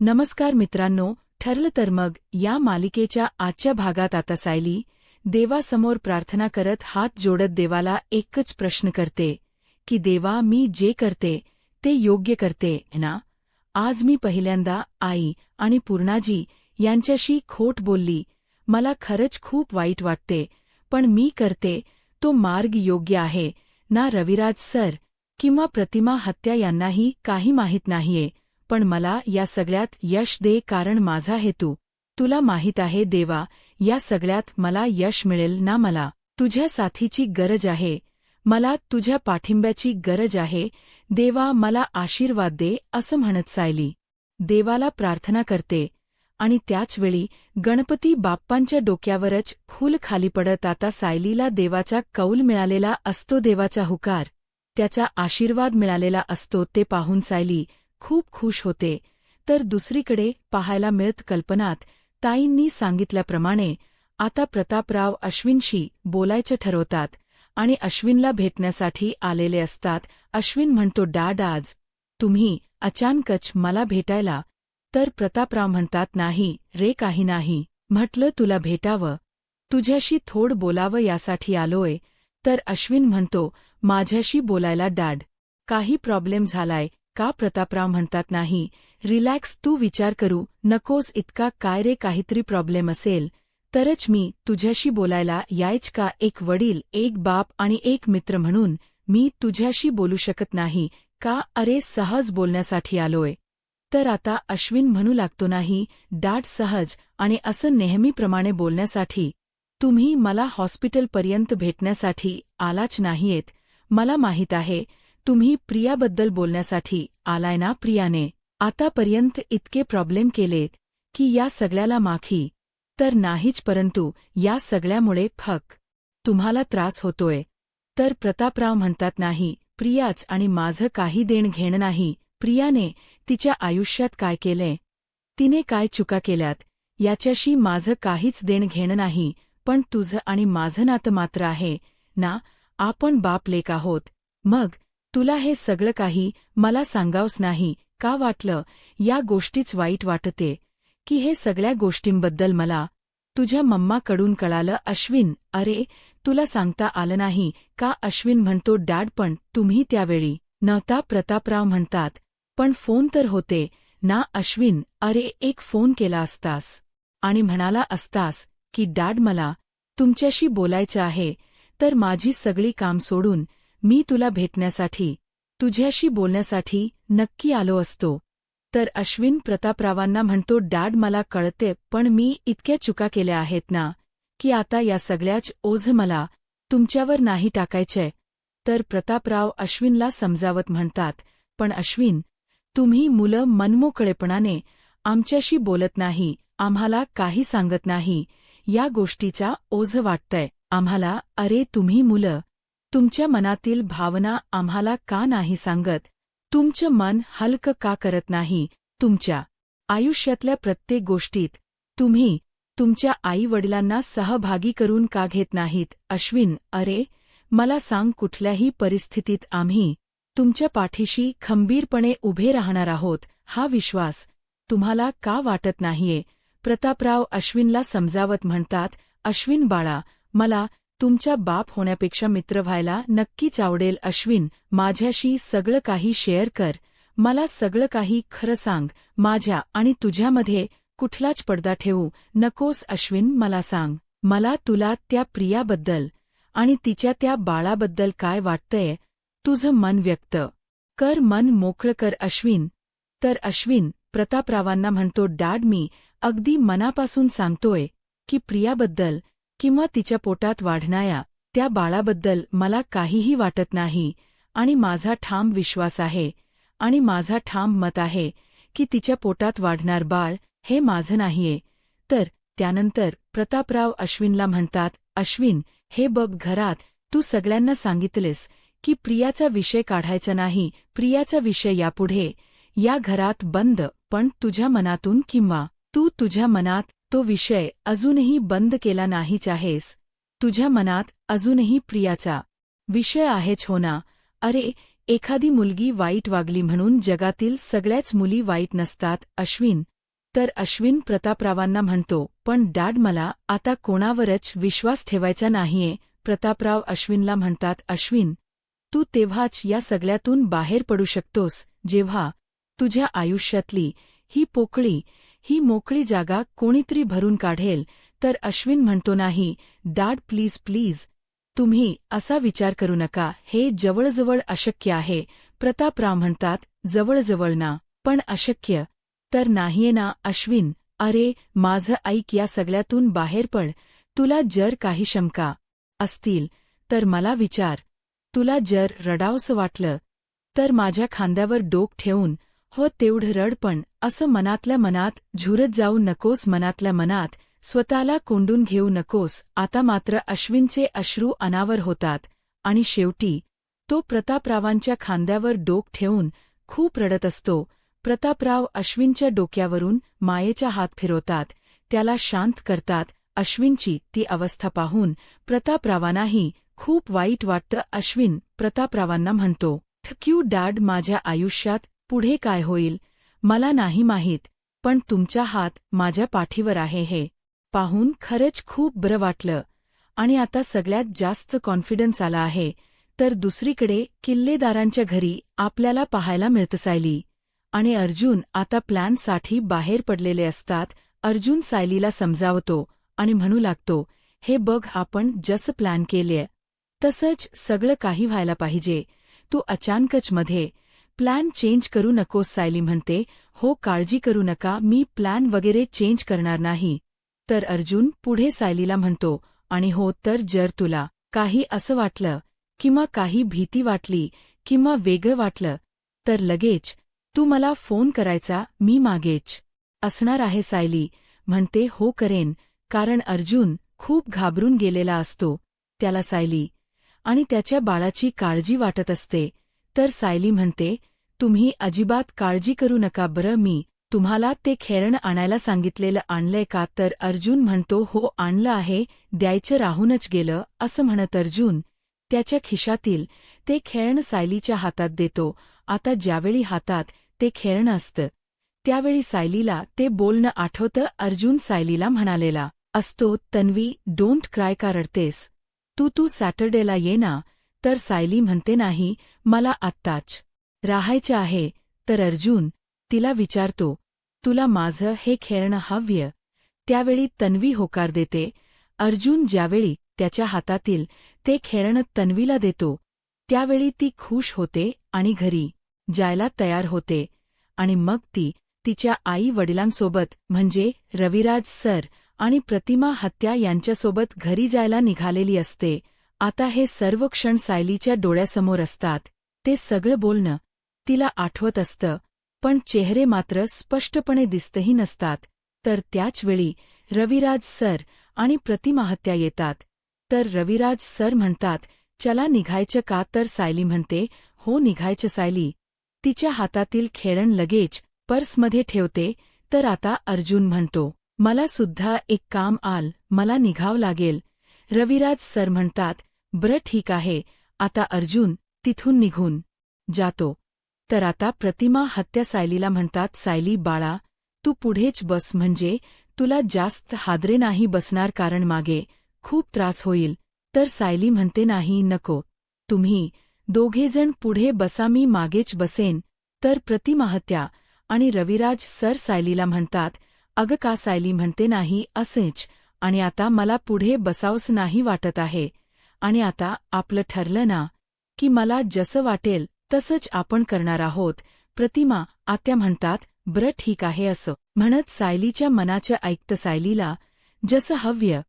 नमस्कार मित्रांनो, ठरलं तर मग या मालिकेच्या आजच्या भागात आता सायली देवासमोर प्रार्थना करत हात जोडत देवाला एकच प्रश्न करते की देवा, मी जे करते ते योग्य करते ना? आज मी पहिल्यांदा आई आणि पूर्णाजी यांच्याशी खोट बोलली. मला खरंच खूप वाईट वाटते, पण मी करते तो मार्ग योग्य आहे ना? रविराज सर किंवा प्रतिमा हत्या यांनाही काही माहीत नाहीये, पण मला या सगळ्यात यश दे, कारण माझा हेतू तुला माहीत आहे देवा. या सगळ्यात मला यश मिळेल ना? मला तुझ्या साथीची गरज आहे, मला तुझ्या पाठिंब्याची गरज आहे देवा, मला आशीर्वाद दे, असं म्हणत सायली देवाला प्रार्थना करते. आणि त्याचवेळी गणपती बाप्पांच्या डोक्यावरच फूल खाली पडत. आता सायलीला देवाचा कौल मिळालेला असतो, देवाचा हुकार, त्याचा आशीर्वाद मिळालेला असतो. ते पाहून सायली खूप खुश होते. तर दुसरीकडे पाहायला मिळत कल्पनात ताईंनी सांगितल्याप्रमाणे आता प्रतापराव अश्विनशी बोलायचं ठरवतात आणि अश्विनला भेटण्यासाठी आलेले असतात. अश्विन म्हणतो, डॅड, आज तुम्ही अचानकच मला भेटायला? तर प्रतापराव म्हणतात, नाही रे, काही नाही. म्हटलं तुला भेटावं, तुझ्याशी थोडं बोलावं यासाठी आलोय. तर अश्विन म्हणतो, माझ्याशी बोलायला डॅड? काही प्रॉब्लेम झालाय का? प्रतापराव म्हणतात, नाही, रिलॅक्स, तू विचार करू नकोस इतका. काय रे, काहीतरी प्रॉब्लेम असेल तरच मी तुझ्याशी बोलायला यायच का? एक वडील, एक बाप आणि एक मित्र म्हणून मी तुझ्याशी बोलू शकत नाही का? अरे, सहज बोलण्यासाठी आलोय. तर आता अश्विन म्हणू लागतो, नाही डॅड, सहज आणि असं नेहमीप्रमाणे बोलण्यासाठी तुम्ही मला हॉस्पिटलपर्यंत भेटण्यासाठी आलाच नाहीयेत. मला माहीत आहे तुम्ही प्रियाबद्दल बोलण्यासाठी आलाय ना? प्रियाने आतापर्यंत इतके प्रॉब्लेम केलेत की या सगळ्याला माफी तर नाहीच, परंतु या सगळ्यामुळे फक्त तुम्हाला त्रास होतोय. तर प्रतापराव म्हणतात, नाही, प्रियाच आणि माझं काही देणं घेणं नाही. प्रियाने तिच्या आयुष्यात काय केलंय, तिने काय चुका केल्यात, याच्याशी माझं काहीच देणं घेणं नाही. पण तुझं आणि माझं नातं मात्र आहे ना? आपण बाप लेक आहोत. मग तुला हे सगळं काही मला सांगावंच नाही का वाटलं? या गोष्टीच वाईट वाटते की हे सगळ्या गोष्टींबद्दल मला तुझ्या मम्माकडून कळालं. अश्विन, अरे, तुला सांगता आलं नाही का? अश्विन म्हणतो, डॅड, पण तुम्ही त्यावेळी नव्हता. प्रतापराव म्हणतात, पण फोन तर होते ना? अश्विन, अरे, एक फोन केला असतास आणि म्हणाला असतास की डॅड, मला तुमच्याशी बोलायचं आहे, तर माझी सगळी काम सोडून मी तुला भेटण्यासाठी, तुझ्याशी बोलण्यासाठी नक्की आलो असतो. तर अश्विन प्रतापरावांना म्हणतो, डॅड, मला कळते, पण मी इतक्या चुका केल्या आहेत ना की आता या सगळ्याच ओझं मला तुमच्यावर नाही टाकायचंय. तर प्रतापराव अश्विनला समजावत म्हणतात, पण अश्विन, तुम्ही मुलं मनमोकळेपणाने आमच्याशी बोलत नाही, आम्हाला काही सांगत नाही, या गोष्टीचा ओझं वाटतंय आम्हाला. अरे, तुम्ही मुलं तुमच्या मनातील भावना आम्हाला का नाही सांगत? तुमचं मन हलकं का करत नाही? तुमच्या आयुष्यातल्या प्रत्येक गोष्टीत तुम्ही तुमच्या आई-वडिलांना सहभागी करून का घेत नाहीत? अश्विन, अरे, मला सांग, कुठल्याही परिस्थितीत आम्ही तुमच्या पाठीशी खंबीरपणे उभे राहणार आहोत, हा विश्वास तुम्हाला का वाटत नाहीये? प्रतापराव अश्विनला समजावत म्हणतात, अश्विन बाळा, मला तुमच्या बाप होण्यापेक्षा मित्र व्हायला नक्कीच आवडेल. अश्विन, माझ्याशी सगळं काही शेअर कर, मला सगळं काही खरं सांग, माझ्या आणि तुझ्यामध्ये कुठलाच पडदा ठेवू नकोस. अश्विन, मला सांग, मला तुला त्या प्रियाबद्दल आणि तिच्या त्या बाळाबद्दल काय वाटतंय? तुझं मन व्यक्त कर, मन मोकळं कर. अश्विन, तर अश्विन प्रतापरावांना म्हणतो, डॅड, मी अगदी मनापासून सांगतोय की प्रियाबद्दल किंवा तिच्या पोटात वाढणाऱ्या त्या बाळाबद्दल मला काहीही वाटत नाही आणि माझा ठाम विश्वास आहे आणि माझा ठाम मत आहे की तिच्या पोटात वाढणार बाळ हे माझं नाहीये. तर त्यानंतर प्रतापराव अश्विनला म्हणतात, अश्विन, हे बघ, घरात तू सगळ्यांना सांगितलेस की प्रियाचा विषय काढायचा नाही, प्रियाचा विषय यापुढे या घरात बंद, पण तुझ्या मनातून किंवा तू तुझ्या मनात तो विषय अजूनही बंद केला नाहीच आहेस. तुझ्या मनात अजूनही प्रियाचा विषय आहेच हो ना? अरे, एखादी मुलगी वाईट वागली म्हणून जगातील सगळ्याच मुली वाईट नसतात. अश्विन, तर अश्विन प्रतापरावांना म्हणतो, पण डॅड मला आता कोणावरच विश्वास ठेवायचा नाहीये. प्रतापराव अश्विनला म्हणतात, अश्विन, तू तेव्हाच या सगळ्यातून बाहेर पडू शकतोस जेव्हा तुझ्या आयुष्यातली ही मोकळी जागा कोणीतरी भरून काढेल. तर अश्विन म्हणतो, नाही डॅड, प्लीज प्लीज, तुम्ही असा विचार करू नका, हे जवळजवळ अशक्य आहे. प्रतापराव म्हणतात, जवळजवळ ना, पण अशक्य तर नाहीये ना. अश्विन, अरे माझं ऐक, या सगळ्यातून बाहेर पड. तुला जर काही शंका असतील तर मला विचार. तुला जर रडावसं वाटलं तर माझ्या खांद्यावर डोक ठेवून हो तेवढं रड, पण असं मनातल्या मनात झुरत जाऊ नकोस, मनातल्या मनात स्वतःला कोंडून घेऊ नकोस. आता मात्र अश्विनचे अश्रू अनावर होतात आणि शेवटी तो प्रतापरावांच्या खांद्यावर डोक ठेवून खूप रडत असतो. प्रतापराव अश्विनच्या डोक्यावरून मायेचा हात फिरवतात, त्याला शांत करतात. अश्विनची ती अवस्था पाहून प्रतापरावांनाही खूप वाईट वाटतं. अश्विन प्रतापरावांना म्हणतो, थँक यू डॅड, माझ्या आयुष्यात पुढे काय होईल मला नाही माहीत, पण तुमचा हात माझ्या पाठीवर आहे. हे पाहून खरंच खूप बरं वाटलं आणि आता सगळ्यात जास्त कॉन्फिडन्स आला आहे. तर दुसरीकडे किल्लेदारांच्या घरी आपल्याला पाहायला मिळतं सायली आणि अर्जुन आता प्लॅनसाठी बाहेर पडलेले असतात. अर्जुन सायलीला समजावतो आणि म्हणू लागतो, हे बघ, आपण जसं प्लॅन केलेय तसंच सगळं काही व्हायला पाहिजे. तू अचानकच मध्ये प्लॅन चेंज करू नकोस. सायली म्हणते, हो काळजी करू नका, मी प्लॅन वगैरे चेंज करणार नाही. तर अर्जुन पुढे सायलीला म्हणतो, आणि हो, तर जर तुला काही असं वाटलं किंवा काही भीती वाटली किंवा वेगळं वाटलं तर लगेच तू मला फोन करायचा, मी मागेच असणार आहे. सायली म्हणते, हो करेन, कारण अर्जुन खूप घाबरून गेलेला असतो. त्याला सायली आणि त्याच्या बाळाची काळजी वाटत असते. तर सायली म्हणते, तुम्ही अजिबात काळजी करू नका बरं, मी तुम्हाला ते खेळणं आणायला सांगितलेलं आणलंय का. तर अर्जुन म्हणतो, हो आणलं आहे, द्यायचं राहूनच गेलं. असं म्हणत अर्जुन त्याच्या खिशातील ते खेळणं सायलीच्या हातात देतो. आता ज्यावेळी हातात ते खेळणं असतं त्यावेळी सायलीला ते बोलणं आठवतं. अर्जुन सायलीला म्हणालेला असतो, तन्वी, डोंट क्राय, का रडतेस तू सॅटर्डेला ये ना. तर सायली म्हणते, नाही, मला आत्ताच राहायचं आहे. तर अर्जुन तिला विचारतो, तुला माझं हे खेळणं हवंय. त्यावेळी तन्वी होकार देते. अर्जुन ज्यावेळी त्याच्या हातातील ते खेळणं तन्वीला देतो त्यावेळी ती खुश होते आणि घरी जायला तयार होते. आणि मग ती तिच्या आई वडिलांसोबत म्हणजे रविराज सर आणि प्रतिमा हत्या यांच्यासोबत घरी जायला निघालेली असते. आता हे सर्व क्षण सायलीच्या डोळ्यासमोर असतात. ते सगळं बोलणं तिला आठवत असतं, पण चेहरे मात्र स्पष्टपणे दिसतही नसतात. तर त्याचवेळी रविराज सर आणि प्रतिमा हत्या येतात. तर रविराज सर म्हणतात, चला निघायचं का. तर सायली म्हणते, हो निघायचं. सायली तिच्या हातातील खेळण लगेच पर्समध्ये ठेवते. तर आता अर्जुन म्हणतो, मला सुद्धा एक काम आल, मला निघावं लागेल. रविराज सर म्हणतात, बरं ठीक आहे. आता अर्जुन तिथून निघून जातो. तर आता प्रतिमा हत्या सायलीला म्हणतात, सायली बाळा, तू पुढेच बस, म्हणजे तुला जास्त हादरे नाही बसणार, कारण मागे खूप त्रास होईल. तर सायली म्हणते, नाही नको, तुम्ही दोघेजण पुढे बसा, मी मागेच बसेन. तर प्रतिमा हत्या आणि रविराज सर सायलीला म्हणतात, अगं का. सायली म्हणते, नाही असेच, आणि आता मला पुढे बसावंस नाही वाटत आहे, आणि आता आपलं ठरलं ना की मला जसं वाटेल तसंच आपण करणार आहोत. प्रतिमा आत्या म्हणतात, बरं ठीक आहे. असं म्हणत सायलीच्या मनाचं ऐकतं. सायलीला जसं हव्य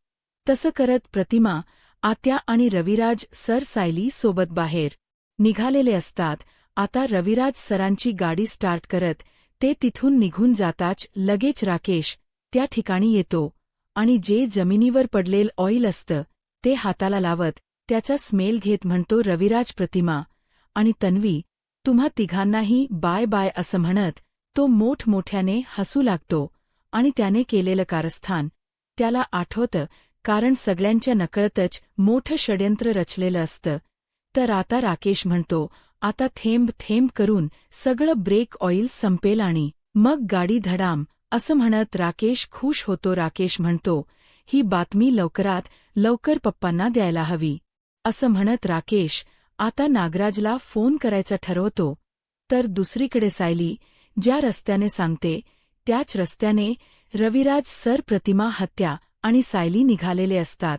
तसं करत प्रतिमा आत्या आणि रविराज सर सायली सोबत बाहेर निघालेले असतात. आता रविराज सरांची गाडी स्टार्ट करत ते तिथून निघून जाताच लगेच राकेश त्या ठिकाणी येतो आणि जे जमिनीवर पडलेलं ऑइल असतं ते हाताला लावत त्याचा स्मेल घेत म्हणतो, रविराज, प्रतिमा आणि तन्वी, तुम्हा तिघांनाही बाय बाय असं म्हणत तो मोठमोठ्याने हसू लागतो. आणि त्याने केलेलं कारस्थान त्याला आठवतं, कारण सगळ्यांच्या नकळतच मोठं षड्यंत्र रचलेलं असतं. तर आता राकेश म्हणतो, आता थेंब थेंब करून सगळं ब्रेक ऑइल संपेल आणि मग गाडी धडाम असं म्हणत राकेश खुश होतो. राकेश म्हणतो, ही बातमी लवकरात लवकर पप्पांना द्यायला हवी. असं म्हणत राकेश आता नागराजला फोन करायचा ठरवतो. तर दुसरीकडे सायली ज्या रस्त्याने सांगते त्याच रस्त्याने रविराज सर, प्रतिमा हत्या आणि सायली निघालेले असतात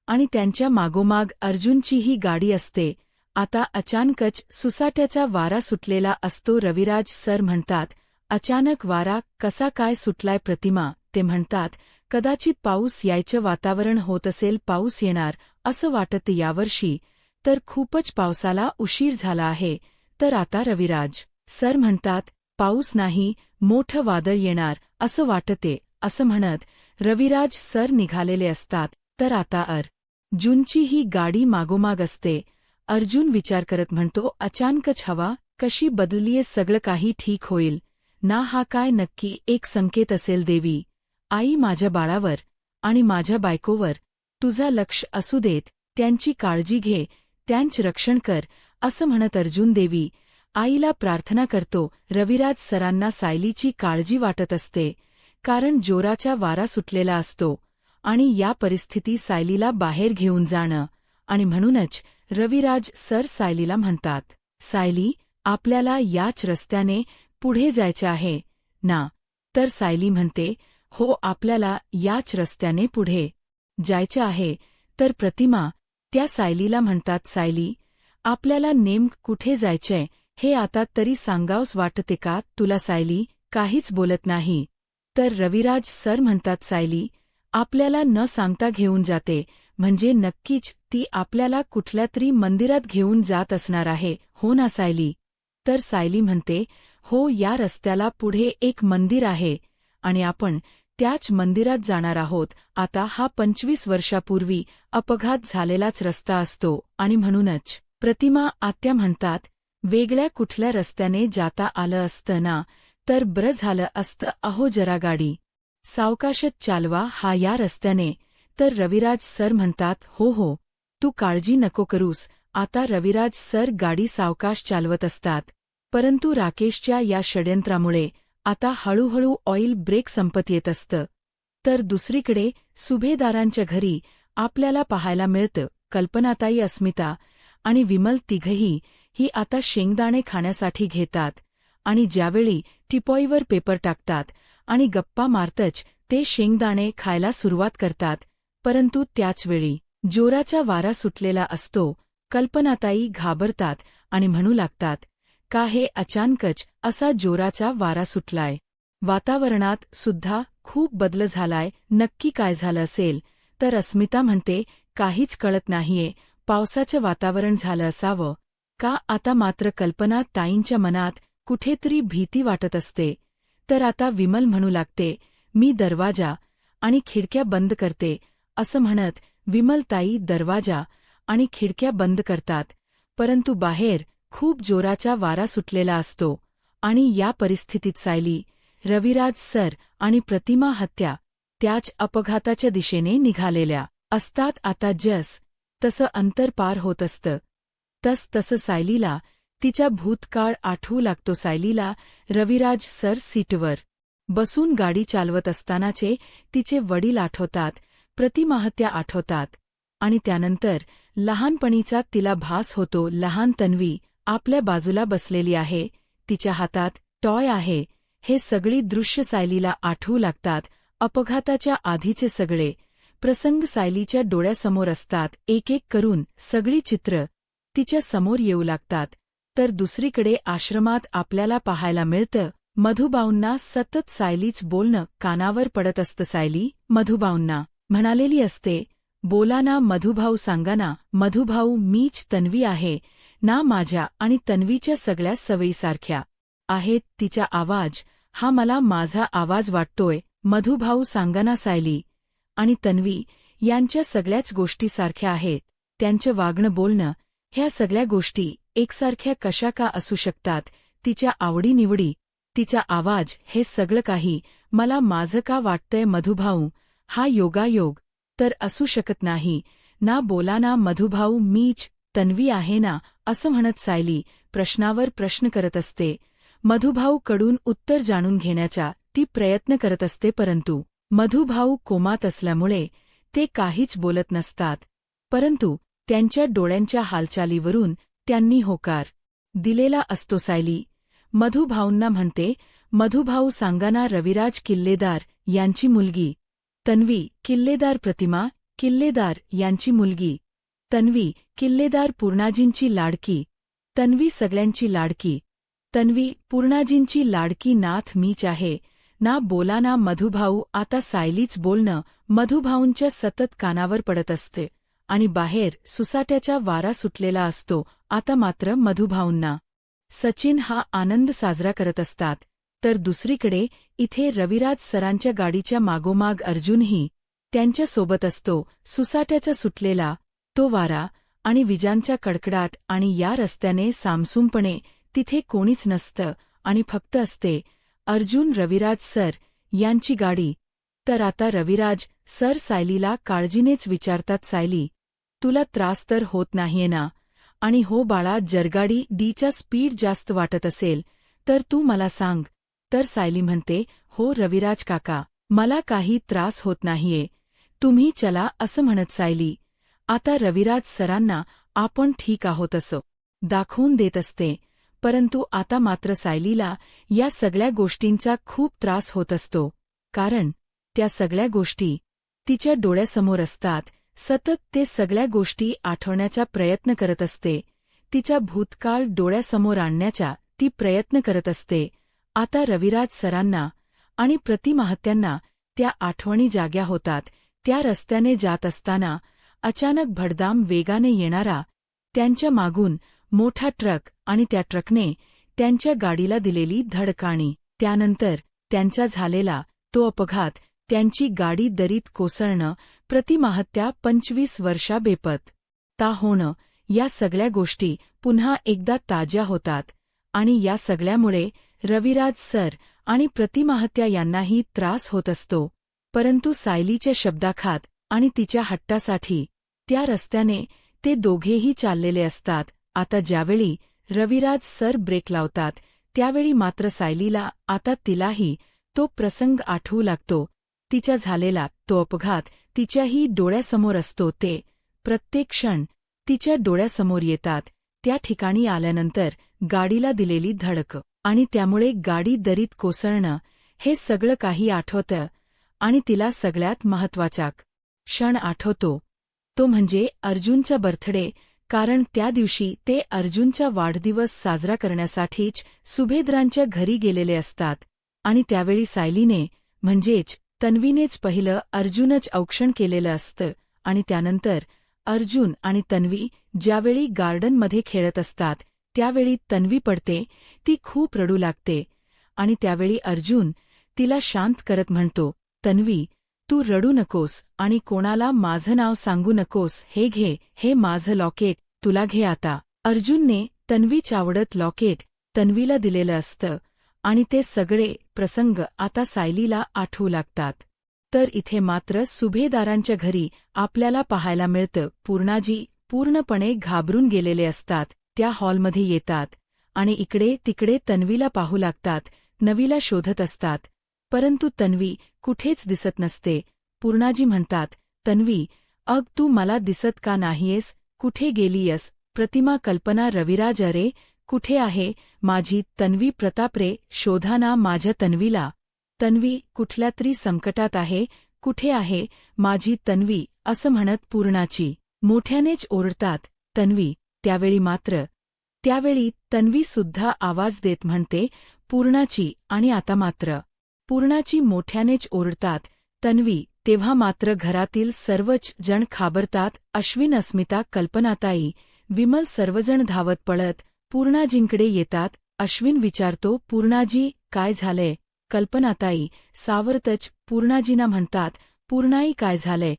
आणि त्यांच्या मागोमाग अर्जुनचीही गाडी असते. आता अचानकच सुसाट्याचा वारा सुटलेला असतो. रविराज सर म्हणतात, अचानक वारा कसा काय सुटलाय प्रतिमा? ते म्हणतात, कदाचित पाऊस यायचं वातावरण होत असेल, पाऊस येणार असं वाटतं यावर्षी, तर खूपच पावसाला उशीर झाला आहे. तर आता रविराज सर म्हणतात, पाऊस नाही, मोठं वादळ येणार असं वाटते. असं म्हणत रविराज सर निघालेले असतात. तर आता अर्जुनची ही गाडी मागोमाग असते. अर्जुन विचार करत म्हणतो, अचानकच हवा कशी बदललीये, सगळं काही ठीक होईल ना? हा काय नक्की एक संकेत असेल. देवी आई, माझ्या बाळावर आणि माझ्या बायकोवर तुझा लक्ष असू देत, त्यांची काळजी घे, त्यांचं रक्षण कर. असं म्हणत अर्जुन देवी आईला प्रार्थना करतो. रविराज सरांना सायलीची काळजी वाटत असते, कारण जोराचा वारा सुटलेला असतो आणि या परिस्थिती सायलीला बाहेर घेऊन जाणं. आणि म्हणूनच रविराज सर सायलीला म्हणतात, सायली, आपल्याला याच रस्त्याने पुढे जायचं आहे ना? तर सायली म्हणते, हो, आपल्याला याच रस्त्याने पुढे जायचं आहे. तर प्रतिमा त्या सायलीला म्हणतात, सायली, आपल्याला नेमकं कुठे जायचंय हे आता तरी सांगावंस वाटते का तुला? सायली काहीच बोलत नाही. तर रविराज सर म्हणतात, सायली आपल्याला न सांगता घेऊन जाते म्हणजे नक्कीच ती आपल्याला कुठल्यातरी मंदिरात घेऊन जात असणार आहे, हो ना सायली? तर सायली म्हणते, हो, या रस्त्याला पुढे एक मंदिर आहे आणि आपण त्याच मंदिरात जाणार आहोत. आता हा 25 वर्षापूर्वी अपघात झालेलाच रस्ता असतो आणि म्हणूनच प्रतिमा आत्या म्हणतात, वेगळ्या कुठल्या रस्त्याने जाता आलं असतं ना तर बरं झालं असतं. अहो, जरा गाडी सावकाशच चालवा हा या रस्त्याने. तर रविराज सर म्हणतात, हो हो, तू काळजी नको करूस. आता रविराज सर गाडी सावकाश चालवत असतात, परंतु राकेशच्या या षड्यंत्रामुळे आता हळूहळू ऑइल ब्रेक संपत येत असतं. तर दुसरीकडे सुभेदारांच्या घरी आपल्याला पाहायला मिळतं कल्पनाताई, अस्मिता आणि विमल तिघही ही आता शेंगदाणे खाण्यासाठी घेतात आणि ज्यावेळी टिपॉईवर पेपर टाकतात आणि गप्पा मारतच ते शेंगदाणे खायला सुरुवात करतात. परंतु त्याचवेळी जोराचा वारा सुटलेला असतो. कल्पनाताई घाबरतात आणि म्हणू लागतात, का हे अचानकच असा जोराचा वारा सुटलाय? वातावरणात सुद्धा खूप बदल झालाय, नक्की काय झालं असेल? तर अस्मिता म्हणते, काहीच कळत नाहीये, पावसाचं वातावरण झालं असावं का? आता मात्र कल्पना ताईंच्या मनात कुठेतरी भीती वाटत असते. तर आता विमल म्हणू लागते, मी दरवाजा आणि खिडक्या बंद करते. असं म्हणत विमलताई दरवाजा आणि खिडक्या बंद करतात, परंतु बाहेर खूप जोराचा वारा सुटलेला असतो आणि या परिस्थितीत सायली, रविराज सर आणि प्रतिमा हत्या त्याच अपघाताच्या दिशेने निघालेल्या असतात. आता तसं अंतर पार होत असतं तसं सायलीला तिचा भूतकाळ आठवू लागतो. सायलीला रविराज सर सीटवर बसून गाडी चालवत असतानाचे तिचे वडील आठवतात, प्रतिमाहत्या आठवतात आणि त्यानंतर लहानपणीचा तिला भास होतो. लहान तन्वी आपल्या बाजूला बसलेली आहे, तिच्या हातात टॉय आहे. हे सगळी दृश्य सायलीला आठवू लागतात. अपघाताच्या आधीचे सगळे प्रसंग सायलीच्या डोळ्यासमोर असतात. एक एक करून सगळी चित्र तिच्या समोर येऊ लागतात. तर दुसरीकडे आश्रमात आपल्याला पाहायला मिळतं मधुबाऊंना सतत सायलीच बोलणं कानावर पडत असतं. सायली मधुबाऊंना म्हणालेली असते, बोला ना मधुभाऊ, सांगा ना मधुभाऊ, मीच तन्वी आहे ना? माझ्या आणि तन्वीच्या सगळ्या सवयीसारख्या आहेत. तिचा आवाज हा मला माझा आवाज वाटतोय. मधुभाऊ, सांगा ना. सायली आणि तन्वी यांच्या सगळ्याच गोष्टी सारख्या आहेत. त्यांचं वागणं, बोलणं, ह्या सगळ्या गोष्टी एकसारख्या कशा का असू शकतात? तिच्या आवडीनिवडी, तिचा आवाज, हे सगळं काही मला माझं का वाटतंय मधुभाऊ? हा योगायोग तर असू शकत नाही ना? बोला ना मधुभाऊ, मीच तन्वी आहे ना? असं म्हणत सायली प्रश्नावर प्रश्न करत असते. मधुभाऊकडून उत्तर जाणून घेण्याचा ती प्रयत्न करत असते, परंतु मधुभाऊ कोमात असल्यामुळे ते काहीच बोलत नसतात. परंतु त्यांच्या डोळ्यांच्या हालचालीवरून त्यांनी होकार दिलेला असतो. सायली मधुभाऊंना म्हणते, मधुभाऊ सांगा ना, रविराज किल्लेदार यांची मुलगी. तन्वी किल्लेदार, प्रतिमा किल्लेदार यांची मुलगी. तन्वी किल्लेदार, पूर्णाजींची लाडकी. तन्वी सगळ्यांची लाडकी. तन्वी पूर्णाजींची लाडकी. नाथ मीच आहे ना, बोला ना मधुभाऊ. आता सायलीच बोलणं मधुभाऊंच्या सतत कानावर पडत असते आणि बाहेर सुसाट्याचा वारा सुटलेला असतो. आता मात्र मधुभाऊंना सचिन हा आनंद साजरा करत असतात, तर दुसरीकडे इथे रविराज सरांच्या गाडीच्या मागोमाग अर्जुनही त्यांच्यासोबत असतो. सुसाट्याचा सुटलेला तो वारा आणि विजांचा कडकडाट, आणि या रस्त्याने सामसूमपणे तिथे कोणीच नसतं आणि फक्त असते अर्जुन, रविराज सर यांची गाडी. तर आता रविराज सर सायलीला काळजीनेच विचारतात, सायली तुला त्रास तर होत नाहीये ना? आणि हो बाळा, जर गाडी डीचा स्पीड जास्त वाटत असेल तर तू मला सांग. तर सायली म्हणते, हो रविराज काका, मला काही त्रास होत नाहीये, तुम्ही चला असं म्हणत सायली आता रविराज सरांना आपण ठीक आहोत असं दाखवून देत असते. परंतु आता मात्र सायलीला या सगळ्या गोष्टींचा खूप त्रास होत असतो, कारण त्या सगळ्या गोष्टी तिच्या डोळ्यासमोर असतात. सतत ते सगळ्या गोष्टी आठवण्याचा प्रयत्न करत असते. तिचा भूतकाळ डोळ्यासमोर आणण्याचा ती प्रयत्न करत असते. आता रविराज सरांना आणि प्रतिमाहत्यांना त्या आठवणी जाग्या होतात. त्या रस्त्याने जात असताना अचानक भडदाम वेगाने येणारा त्यांच्या मागून मोठा ट्रक, आणि त्या ट्रकने त्यांच्या गाडीला दिलेली धडक, आणि त्यानंतर त्यांचा झालेला तो अपघात, त्यांची गाडी दरीत कोसळणं, प्रतिमाहत्या 25 वर्षा बेपत्ता होणं, या सगळ्या गोष्टी पुन्हा एकदा ताज्या होतात. आणि या सगळ्यामुळे रविराज सर आणि प्रतिमाहत्या यांनाही त्रास होत असतो. परंतु सायलीच्या शब्दाखात आणि तिच्या हट्टासाठी त्या रस्त्याने ते दोघेही चाललेले असतात. आता ज्यावेळी रविराज सर ब्रेक लावतात, त्यावेळी मात्र सायलीला आता तिलाही तो प्रसंग आठवू लागतो. तिचा झालेला तो अपघात तिच्याही डोळ्यासमोर असतो. ते प्रत्येक क्षण तिच्या डोळ्यासमोर येतात. त्या ठिकाणी आल्यानंतर गाडीला दिलेली धडक, आणि त्यामुळे गाडी दरीत कोसळणं, हे सगळं काही आठवतं. आणि तिला सगळ्यात महत्त्वाचा क्षण आठवतो, तो म्हणजे अर्जुनचा बर्थडे. कारण त्या दिवशी ते अर्जुनचा वाढदिवस साजरा करण्यासाठीच सुभेद्रांच्या घरी गेलेले असतात. आणि त्यावेळी सायलीने, म्हणजेच तन्वीनेच पहिलं अर्जुनच औक्षण केलेलं असतं. आणि त्यानंतर अर्जुन आणि तन्वी ज्यावेळी गार्डनमध्ये खेळत असतात, त्यावेळी तन्वी पडते. ती खूप रडू लागते. आणि त्यावेळी अर्जुन तिला शांत करत म्हणतो, तन्वी तू रडू नकोस आणि कोणाला माझं नाव सांगू नकोस. हे घे, हे माझं लॉकेट, तुला घे आता. अर्जुनने तन्वीच्या आवडत लॉकेट तन्वीला दिलेलं असतं. आणि ते सगळे प्रसंग आता सायलीला आठवू लागतात. तर इथे मात्र सुभेदारांच्या घरी आपल्याला पाहायला मिळतं, पूर्णाजी पूर्णपणे घाबरून गेलेले असतात. त्या हॉलमध्ये येतात आणि इकडे तिकडे तन्वीला पाहू लागतात, नवीला शोधत असतात. परंतु तन्वी कुठेच दिसत नसते. पूर्णाजी म्हणतात, तन्वी अग तू मला दिसत का नाहीयेस? कुठे गेलीयस? प्रतिमा, कल्पना, रविराज, अरे कुठे आहे माझी तन्वी? प्रताप, रे शोधा ना माझ्या तन्वीला. तन्वी कुठल्या तरी संकटात आहे, कुठे आहे माझी तन्वी? असं म्हणत पूर्णाची मोठ्यानेच ओरडतात, तन्वी. त्यावेळी तन्वी सुद्धा आवाज देत म्हणते, पूर्णाची. आणि आता मात्र पूर्णाची मोठ्यानेच ओरडतात, तन्वी. तेव्हा मात्र घरातील सर्वच जण घाबरतात. अश्विन, अस्मिता, कल्पनाताई, विमल सर्वजण धावत पळत पूर्णाजींकडे येतात. अश्विन विचारतो, पूर्णाजी काय झालंय? कल्पनाताई सावरतच पूर्णाजींना म्हणतात, पूर्णाई काय झालंय?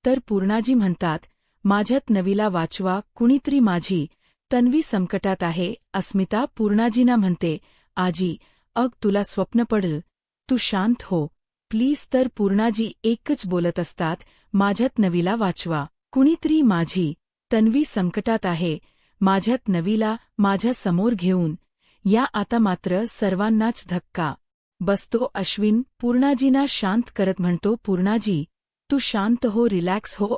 तर पूर्णाजी म्हणतात, माझ्यात नवीला वाचवा कुणीतरी माझी तन्वी संकटात आहे. अस्मिता पूर्णाजींना म्हणते, आजी अग तुला स्वप्न पडल, तू शांत हो प्लीज. तर पूर्णाजी एकच बोलत असतात, माझ्यात नवीला वाचवा कुणीतरी माझी तन्वी संकटात आहे. माझ्यात नवीला माझ्या समोर घेऊन या. आता मात्र सर्वांनाच धक्का बसतो अश्विन पूर्णाजींना शांत करत म्हणतो, पूर्णाजी, तू शांत हो, रिलॅक्स हो.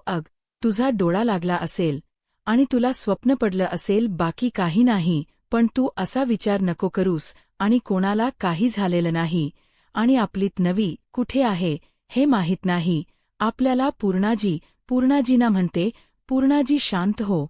तुझा डोळा लागला असेल आणि तुला स्वप्न पडलं असेल, बाकी काही नाही. पण तू असा विचार नको करूस आणि कोणाला काही झालेलं नाही. आणि आपली तन्वी कुठे आहे हे माहीत नाही आपल्याला. पूर्णाजींना म्हणते, पूर्णाजी शांत हो,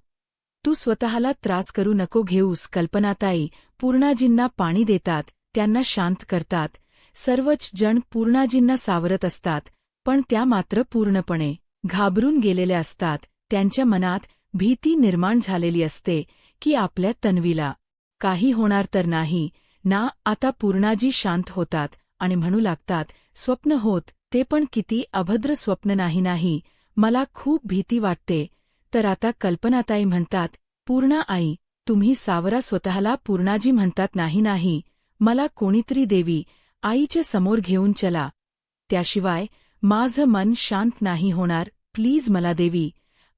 तू स्वतःला त्रास करू नको घेऊस. कल्पनाताई पूर्णाजींना पाणी देतात, त्यांना शांत करतात. सर्वच जण पूर्णाजींना सावरत असतात, पण त्या मात्र पूर्णपणे घाबरून गेलेल्या असतात. त्यांच्या मनात भीती निर्माण झालेली असते की आपल्या तन्वीला काही होणार तर नाही ना. आता पूर्णाजी शांत होतात आणि म्हणू लागतात, स्वप्न होत ते पण किती अभद्र स्वप्न. नाही, मला खूप भीती वाटते. तर आता कल्पनाताई म्हणतात, पूर्णा आई, तुम्ही सावरा स्वतःला. पूर्णाजी म्हणतात, नाही, मला कोणीतरी देवी आईच्या समोर घेऊन चला, त्याशिवाय माझं मन शांत नाही होणार. प्लीज मला देवी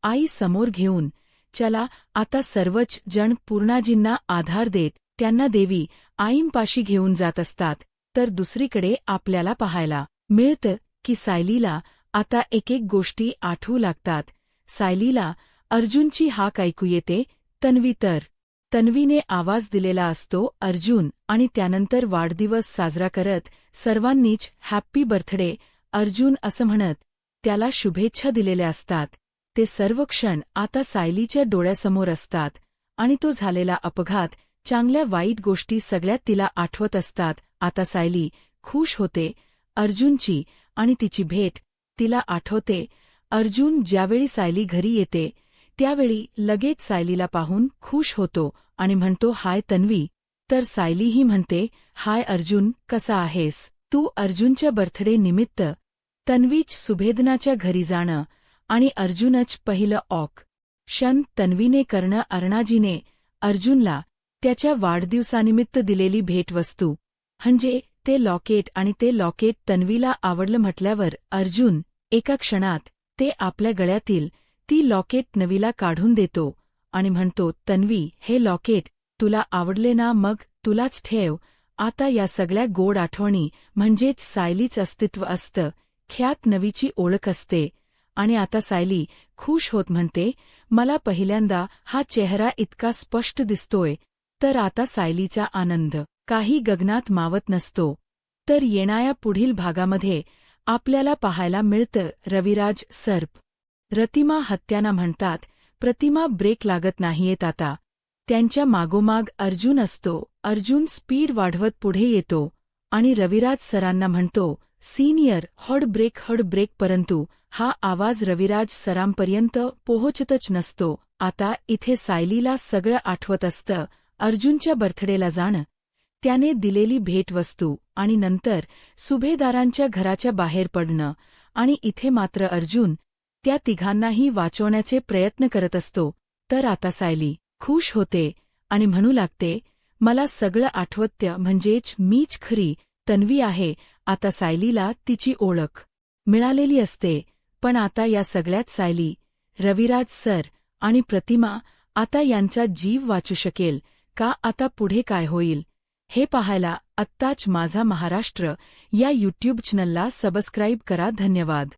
आई समोर घेऊन चला. आता सर्वच जण पूर्णाजींना आधार देत त्यांना देवी आईंपाशी घेऊन जात असतात. तर दुसरीकडे आपल्याला पाहायला मिळतं की सायलीला आता एक गोष्टी आठवू लागतात. सायलीला अर्जुनची हाक ऐकू येते. तन्वीने आवाज दिलेला असतो, अर्जुन. आणि त्यानंतर वाढदिवस साजरा करत सर्वांनीच हॅप्पी बर्थडे अर्जुन असं म्हणत त्याला शुभेच्छा दिलेल्या असतात. ते सर्व क्षण आता सायलीच्या डोळ्यासमोर असतात आणि तो झालेला अपघात, चांगल्या वाईट गोष्टी सगळ्यात तिला आठवत असतात. आता सायली खुश होते अर्जुनची आणि तिची भेट तिला आठवते. अर्जुन ज्यावेळी सायली घरी येते त्यावेळी लगेच सायलीला पाहून खुश होतो आणि म्हणतो, हाय तन्वी. तर सायलीही म्हणते, हाय अर्जुन, कसा आहेस तू. अर्जुनच्या बर्थडे निमित्त तन्वीच सुभेदनाच्या घरी जाणं आणि अर्जुनच पहिलं क्षण तन्वीने करणं. अरुणाजीने अर्जुनला त्याच्या वाढदिवसानिमित्त दिलेली भेटवस्तू म्हणजे ते लॉकेट, आणि ते लॉकेट तन्वीला आवडलं म्हटल्यावर अर्जुन एका क्षणात ते आपल्या गळ्यातील ती लॉकेट तन्वीला काढून देतो आणि म्हणतो, तन्वी, हे लॉकेट तुला आवडले ना, मग तुलाच ठेव. आता या सगळ्या गोड आठवणी म्हणजेच सायलीच अस्तित्व असतं, ख्यात नवीची ओळख असते. आणि आता सायली खुश होत म्हणते, मला पहिल्यांदा हा चेहरा इतका स्पष्ट दिसतोय. तर आता सायलीचा आनंद काही गगनात मावत नसतो. तर येणाऱ्या पुढील भागामध्ये आपल्याला पाहायला मिळतं रविराज सर्प. रतिमा हत्याना म्हणतात, प्रतिमा ब्रेक लागत नाहीयेत आता. त्यांच्या मागोमाग अर्जुन असतो. अर्जुन स्पीड वाढवत पुढे येतो आणि रविराज सरांना म्हणतो, सीनियर हड ब्रेक. परंतु हा आवाज रविराज सरांपर्यंत पोहोचतच नसतो. आता इथे सायलीला सगळं आठवत असतं, अर्जुनच्या बर्थडेला जाणं, त्याने दिलेली भेटवस्तू आणि नंतर सुभेदारांच्या घराच्या बाहेर पडणं. आणि इथे मात्र अर्जुन त्या तिघांनाही वाचवण्याचे प्रयत्न करत असतो. तर आता सायली खुश होते आणि म्हणू लागते, मला सगळं आठवतं, म्हणजेच मीच खरी तन्वी आहे. आता सायलीला तिची ओळख मिळालेली असते. पण आता या सगळ्यात सायली, रविराज सर आणि प्रतिमा आता यांचा जीव वाचू शकेल का? आता पुढे काय होईल हे पाहायला आत्ताच माझा महाराष्ट्र या यूट्यूब चॅनलला सबस्क्राईब करा. धन्यवाद.